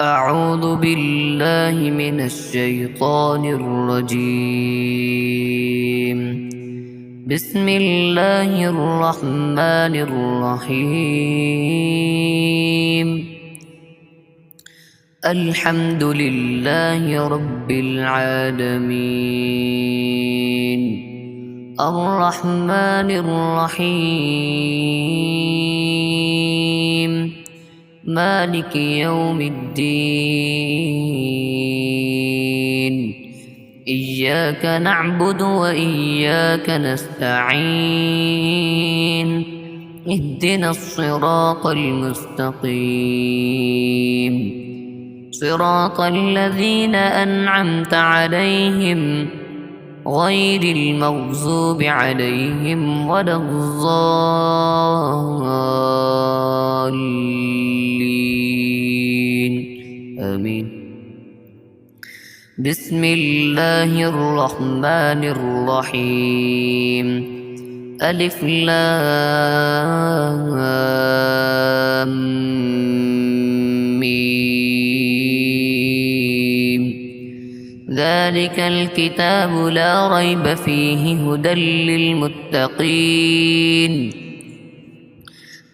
أعوذ بالله من الشيطان الرجيم. بسم الله الرحمن الرحيم. الحمد لله رب العالمين، الرحمن الرحيم، مالك يوم الدين. إياك نعبد وإياك نستعين، اهدنا الصراط المستقيم، صراط الذين أنعمت عليهم غير المغضوب عليهم ولا الضالين، آمين. بسم الله الرحمن الرحيم. ألف لام ميم. ذلك الكتاب لا ريب فيه هدى للمتقين،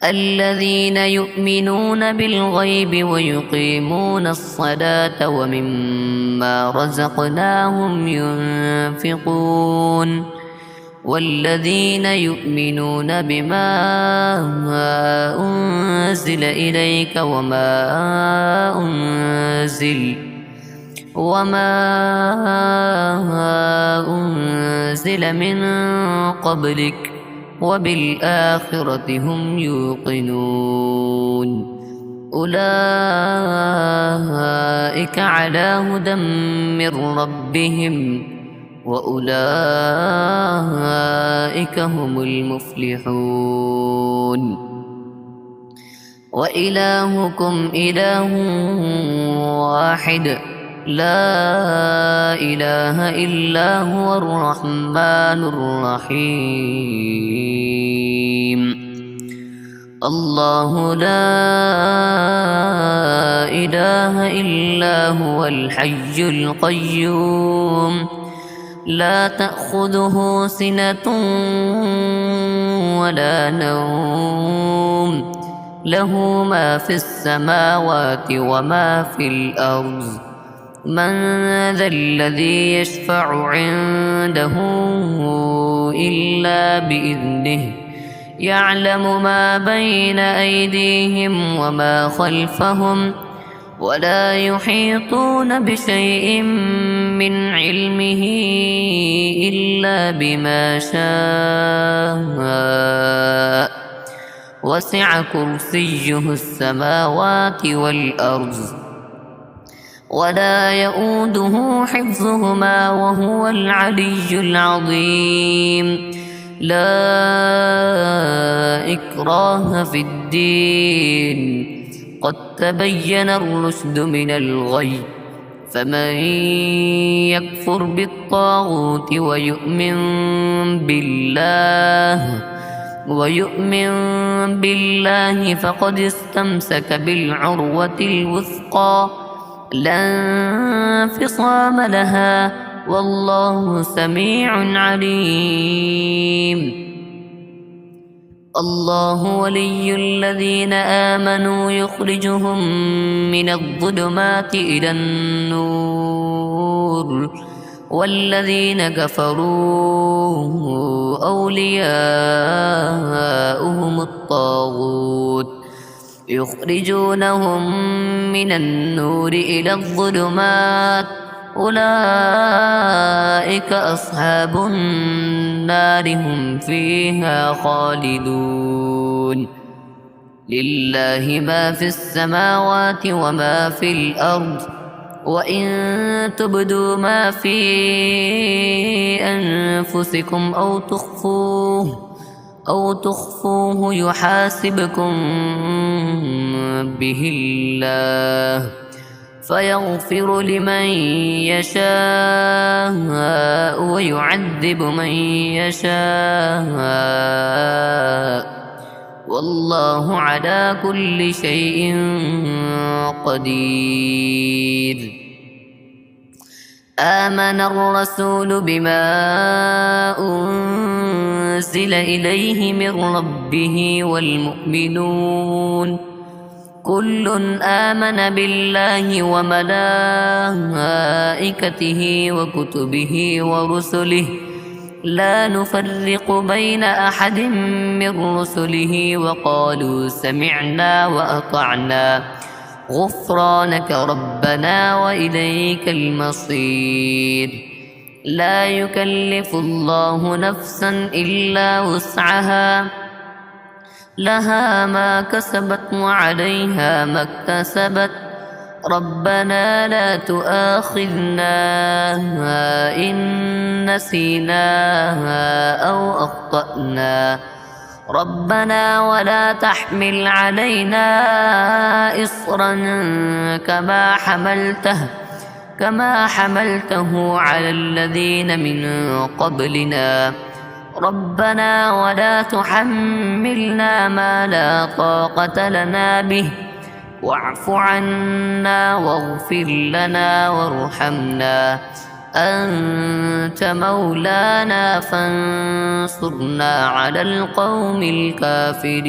الذين يؤمنون بالغيب ويقيمون الصلاة ومما رزقناهم ينفقون، والذين يؤمنون بما أنزل إليك وما أنزل من قبلك وبالآخرة هم يوقنون. أولئك على هدى من ربهم وأولئك هم المفلحون. وإلهكم إله واحد، لا إله إلا هو الرحمن الرحيم. الله لا إله إلا هو الحي القيوم، لا تأخذه سنة ولا نوم، له ما في السماوات وما في الأرض. من ذا الذي يشفع عنده إلا بإذنه، يعلم ما بين أيديهم وما خلفهم، ولا يحيطون بشيء من علمه إلا بما شاء، وسع كرسيه السماوات والأرض، ولا يؤوده حفظهما وهو العلي العظيم. لا إكراه في الدين، قد تبين الرشد من الغي، فمن يكفر بالطاغوت ويؤمن بالله فقد استمسك بالعروة الوثقى، لا انفصام لها، والله سميع عليم. الله ولي الذين آمنوا يخرجهم من الظلمات إلى النور، والذين كفروا أولياؤهم الطاغوت يخرجونهم من النور إلى الظلمات، أولئك أصحاب النار هم فيها خالدون. لله ما في السماوات وما في الأرض، وإن تبدوا ما في أنفسكم أو تخفوه يحاسبكم به الله، فيغفر لمن يشاء ويعذب من يشاء، والله على كل شيء قدير. آمن الرسول بما أنزل إليه من ربه والمؤمنون كل آمن بالله وملائكته وكتبه ورسله لا نفرق بين أحد من رسله وقالوا سمعنا وأطعنا غفرانك ربنا وإليك المصير. لا يكلف الله نفسا إلا وسعها لها ما كسبت وعليها ما اكتسبت ربنا لا تؤاخذنا إن نسينا أو أخطأنا ربنا ولا تحمل علينا إصرا كما حملته على الذين من قبلنا ربنا ولا تحملنا ما لا طاقة لنا به واعف عنا واغفر لنا وارحمنا أنت مولانا فانصرنا على القوم الكافرين.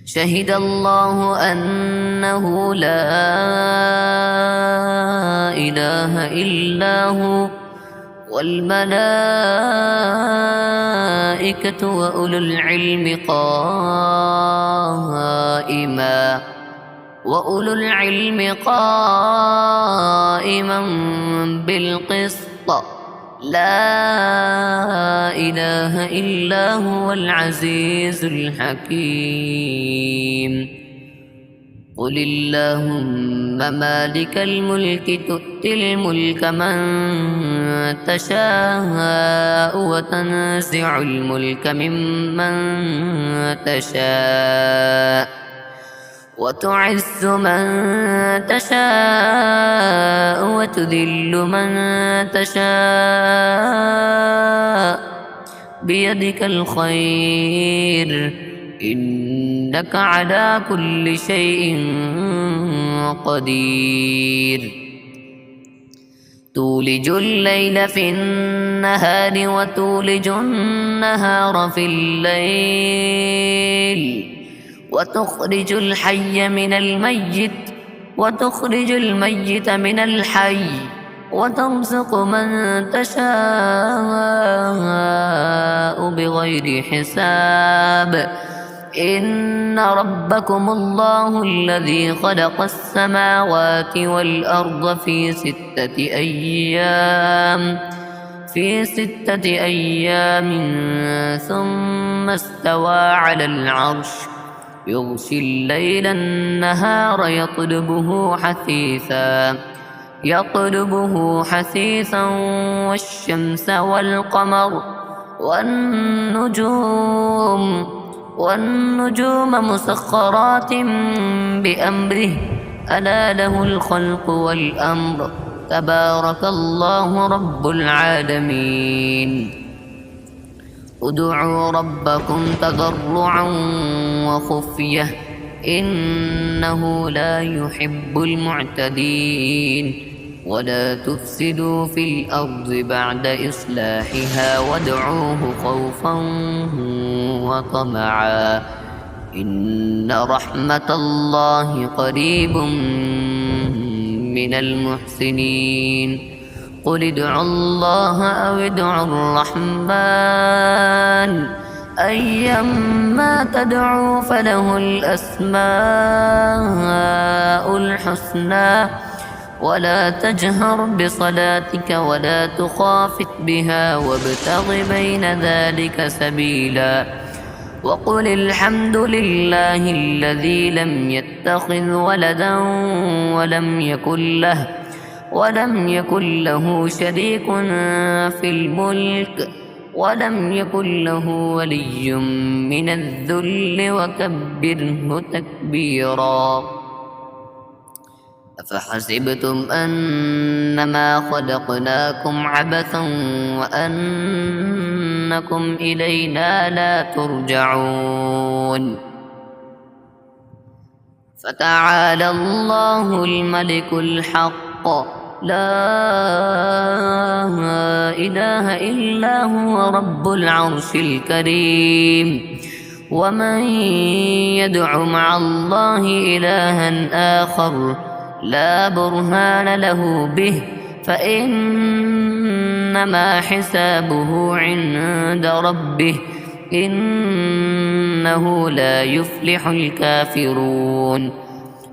شهد الله أنه لا إله إلا هو والملائكة وأولو العلم قائما بالقسط لا إله إلا هو العزيز الحكيم. قل اللهم مالك الملك تؤتي الملك من تشاء وتنزع الملك ممن تشاء وتعز من تشاء وتذل من تشاء بيدك الخير إنك على كل شيء قدير. تولج الليل في النهار وتولج النهار في الليل وتخرج الحي من الميت وتخرج الميت من الحي وترزق من تشاء بغير حساب. إن ربكم الله الذي خلق السماوات والأرض في 6 أيام ثم استوى على العرش يغشي الليل النهار يطلبه حثيثا والشمس والقمر والنجوم مسخرات بأمره ألا له الخلق والأمر تبارك الله رب العالمين. ادعوا ربكم تضرعا وخفية إنه لا يحب المعتدين. ولا تفسدوا في الأرض بعد إصلاحها وادعوه خوفا وطمعا إن رحمة الله قريب من المحسنين. قل ادعوا الله أو ادعوا الرحمن أيما تدعوا فله الأسماء الحسنى ولا تجهر بصلاتك ولا تخافت بها وابتغ بين ذلك سبيلا. وقل الحمد لله الذي لم يتخذ ولدا ولم يكن له شريك في الملك ولم يكن له ولي من الذل وكبره تكبيرا. أفحسبتم أنما خلقناكم عبثا أنكم إلينا لا ترجعون. فتعالى الله الملك الحق لا إله إلا هو رب العرش الكريم. ومن يدع مع الله إلها آخر لا برهان له به فإنما حسابه عند ربه إنه لا يفلح الكافرون.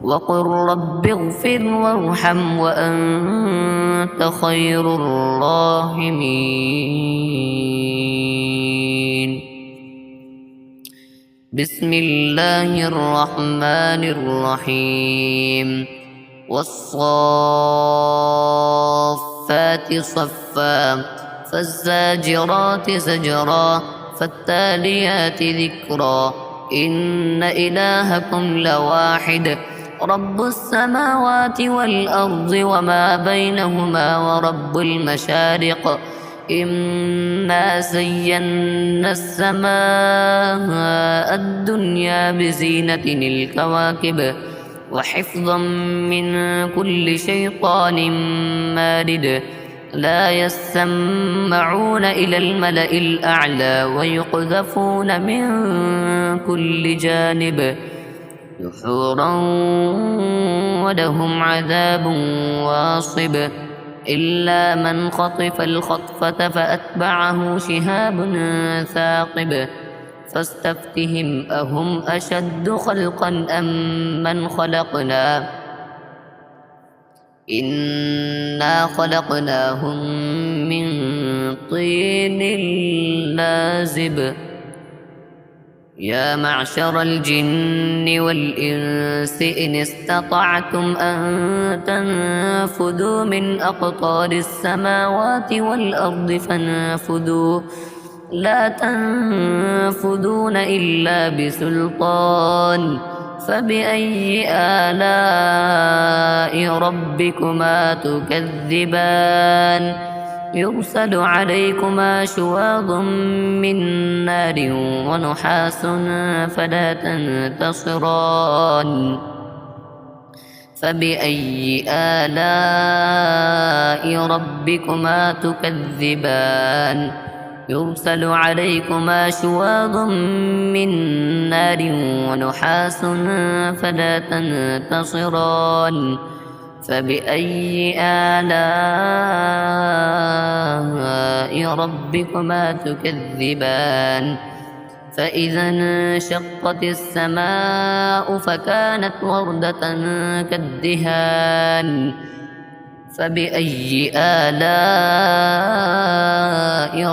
وقل رب اغفر وارحم وأنت خير الراحمين. بسم الله الرحمن الرحيم. والصافات صفا فالزاجرات زجرا فالتاليات ذكرا إن إلهكم لواحد رب السماوات والأرض وما بينهما ورب المشارق إنا زينا السماء الدنيا بزينة الكواكب وحفظا من كل شيطان مارد لا يسمعون إلى الملأ الأعلى ويقذفون من كل جانب دحورا ولهم عذاب واصب إلا من خطف الخطفة فأتبعه شهاب ثاقب فاستفتهم أهم أشد خلقا أم من خلقنا إنا خلقناهم من طين لازب. يا معشر الجن والإنس إن استطعتم أن تنفذوا من أقطار السماوات والأرض فانفذوا لا تنفذون إلا بسلطان. فبأي آلاء ربكما تكذبان يرسل عليكما شواظ من نار ونحاس فلا تنتصران. فبأي آلاء ربكما تكذبان يرسل عليكما شواظ من نار ونحاس فلا تنتصران. فبأي آلاء ربكما تكذبان فإذا انشقت السماء فكانت وردة كالدهان. فبأي آلاء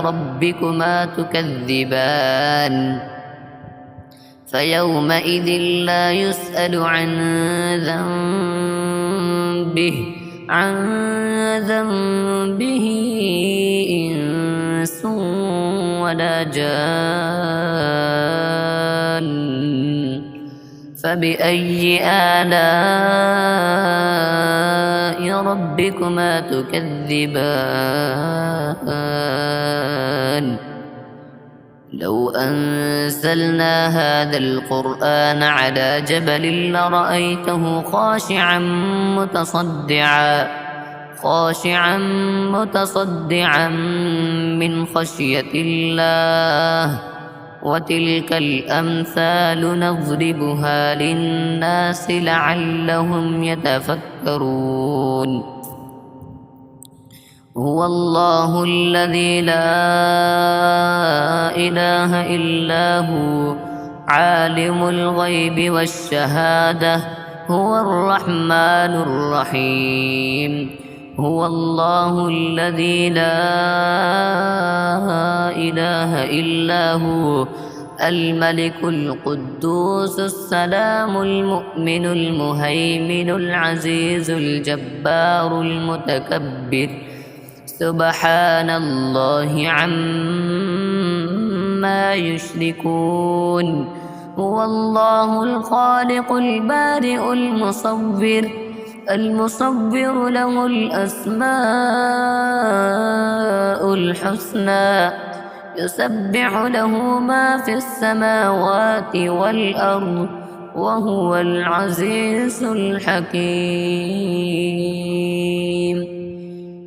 ربكما تكذبان فيومئذ لا يسأل عن ذنبه إنس ولا جان. فبأي آلاء ربكما تكذبان لو أنزلنا هذا القرآن على جبل لرأيته خاشعا متصدعا من خشية الله. وتلك الأمثال نضربها للناس لعلهم يتفكرون. هو الله الذي لا إله إلا هو عالم الغيب والشهادة هو الرحمن الرحيم. هو الله الذي لا إله إلا هو الملك القدوس السلام المؤمن المهيمن العزيز الجبار المتكبر سبحان الله عما يشركون. هو الله الخالق البارئ المصور له الأسماء الحسنى يسبح له ما في السماوات والأرض وهو العزيز الحكيم.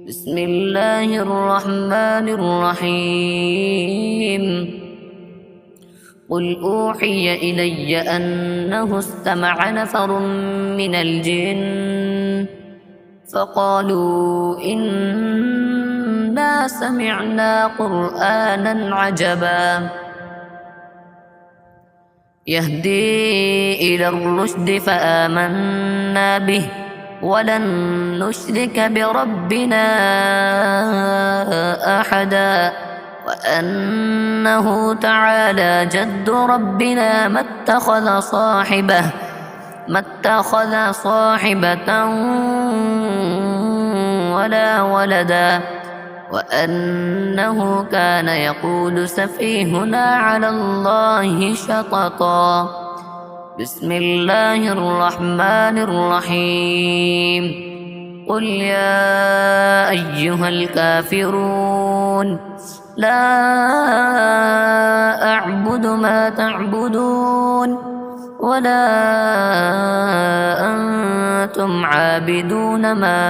بسم الله الرحمن الرحيم. قل أوحي إلي أنه استمع نفر من الجن فقالوا إنا سمعنا قرآنا عجبا يهدي إلى الرشد فآمنا به ولن نشرك بربنا أحدا وأنه تعالى جد ربنا ما اتخذ صاحبة ولا ولدا وأنه كان يقول سفيهنا على الله شططا. بسم الله الرحمن الرحيم. قل يا أيها الكافرون لا أعبد ما تعبدون ولا أنتم عابدون ما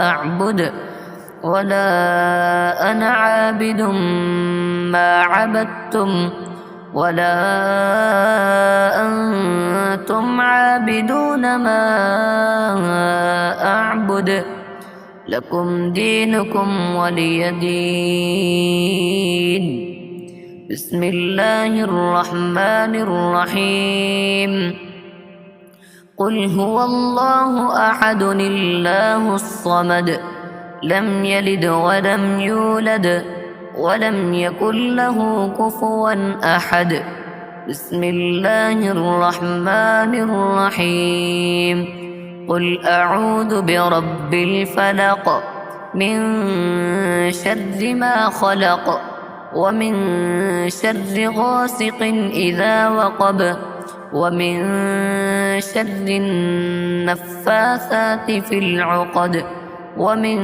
أعبد ولا أنا عابد ما عبدتم ولا أنتم عابدون ما أعبد لكم دينكم ولي دين. بسم الله الرحمن الرحيم. قل هو الله أحد الله الصمد لم يلد ولم يولد ولم يكن له كفوا أحد. بسم الله الرحمن الرحيم. قل أعوذ برب الفلق من شر ما خلق ومن شر غاسق إذا وقب ومن شر النفاثات في العقد ومن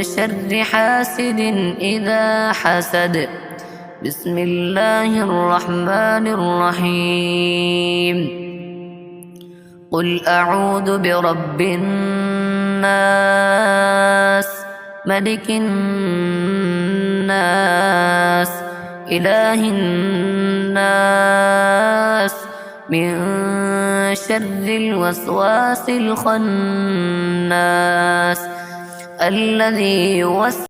شر حاسد إذا حسد. بسم الله الرحمن الرحيم. قل أعوذ برب الناس ملك الناس إله الناس من شر الوسواس الخناس الذي يوسوس